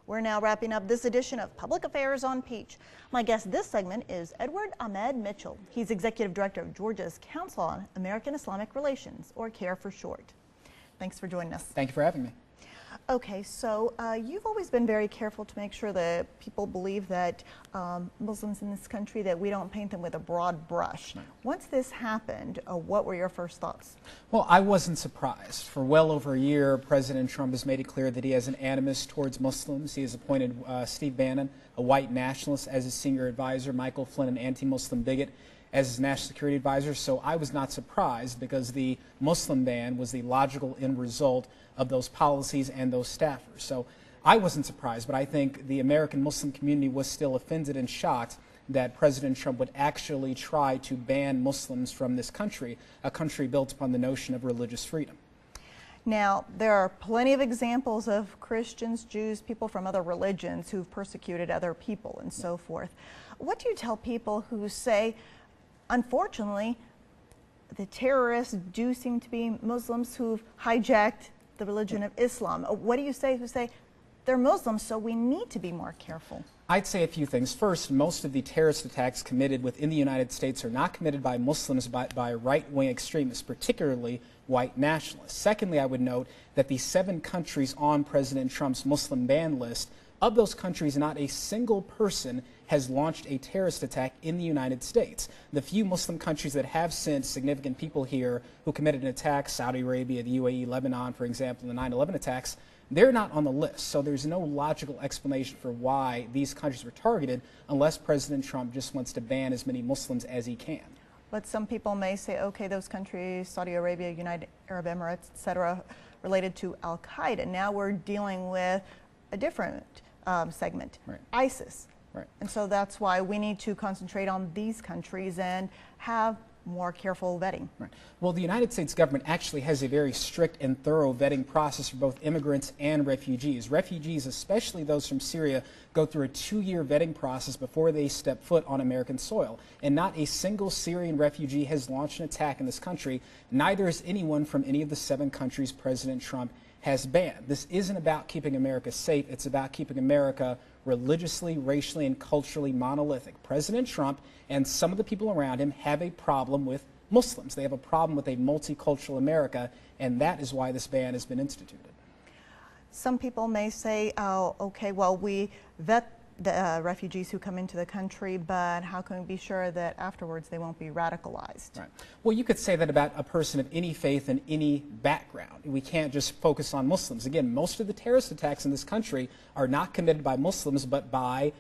We're now wrapping up this edition of Public Affairs on Peach. My guest this segment is Edward Ahmed Mitchell. He's Executive Director of Georgia's Council on American Islamic Relations, or CAIR for short. Thanks for joining us. Thank you for having me. Okay, so you've always been very careful to make sure that people believe that Muslims in this country, that we don't paint them with a broad brush. Right. Once this happened, what were your first thoughts? Well, I wasn't surprised. For well over a year, President Trump has made it clear that he has an animus towards Muslims. He has appointed Steve Bannon, a white nationalist, as his senior advisor, Michael Flynn, an anti-Muslim bigot, as his national security advisor. So I was not surprised, because the Muslim ban was the logical end result of those policies and those staffers. So I wasn't surprised, but I think the American Muslim community was still offended and shocked that President Trump would actually try to ban Muslims from this country, a country built upon the notion of religious freedom. Now, there are plenty of examples of Christians, Jews, people from other religions who've persecuted other people and so forth. What do you tell people who say, unfortunately, the terrorists do seem to be Muslims who've hijacked the religion of Islam? What do you say who say they're Muslims, so we need to be more careful? I'd say a few things. First, most of the terrorist attacks committed within the United States are not committed by Muslims, but by right-wing extremists, particularly white nationalists. Secondly, I would note that the 7 countries on President Trump's Muslim ban list, of those countries, not a single person has launched a terrorist attack in the United States. The few Muslim countries that have sent significant people here who committed an attack, Saudi Arabia, the UAE, Lebanon, for example, the 9/11 attacks, they're not on the list. So there's no logical explanation for why these countries were targeted, unless President Trump just wants to ban as many Muslims as he can. But some people may say, okay, those countries, Saudi Arabia, United Arab Emirates, etc., related to Al-Qaeda. Now we're dealing with a different segment, Right. ISIS. Right. And so that's why we need to concentrate on these countries and have more careful vetting. Right. Well, the United States government actually has a very strict and thorough vetting process for both immigrants and refugees. Refugees, especially those from Syria, go through a 2-year vetting process before they step foot on American soil. And not a single Syrian refugee has launched an attack in this country. Neither has anyone from any of the 7 countries President Trump has banned. This isn't about keeping America safe. It's about keeping America religiously, racially, and culturally monolithic. President Trump and some of the people around him have a problem with Muslims. They have a problem with a multicultural America, and that is why this ban has been instituted. Some people may say, oh, okay, well, we vet the refugees who come into the country, but how can we be sure that afterwards they won't be radicalized? Right. Well, you could say that about a person of any faith and any background. We can't just focus on Muslims. Again, most of the terrorist attacks in this country are not committed by Muslims, but by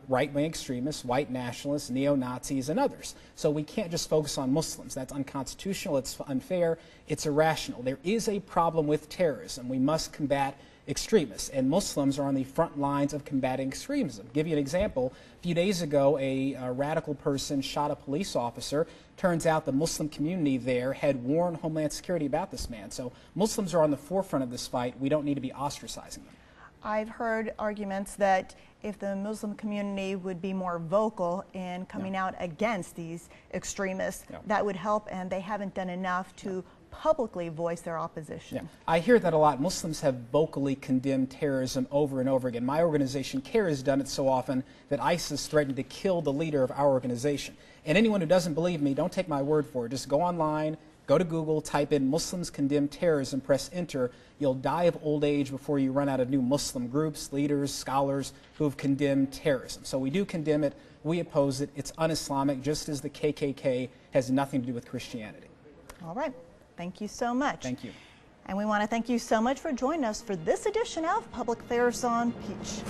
right-wing extremists, white nationalists, neo-Nazis, and others. So we can't just focus on Muslims. That's unconstitutional, it's unfair, it's irrational. There is a problem with terrorism. We must combat extremists, and Muslims are on the front lines of combating extremism. I'll give you an example. A few days ago, a radical person shot a police officer. Turns out the Muslim community there had warned Homeland Security about this man. So Muslims are on the forefront of this fight. We don't need to be ostracizing them. I've heard arguments that if the Muslim community would be more vocal in coming out against these extremists, that would help, and they haven't done enough to publicly voice their opposition. Yeah. I hear that a lot. Muslims have vocally condemned terrorism over and over again. My organization, CAIR, has done it so often that ISIS threatened to kill the leader of our organization. And anyone who doesn't believe me, don't take my word for it. Just go online, go to Google, type in Muslims condemn terrorism, press enter. You'll die of old age before you run out of new Muslim groups, leaders, scholars who have condemned terrorism. So we do condemn it. We oppose it. It's un-Islamic, just as the KKK has nothing to do with Christianity. All right. Thank you so much. Thank you. And we want to thank you so much for joining us for this edition of Public Affairs on Peach.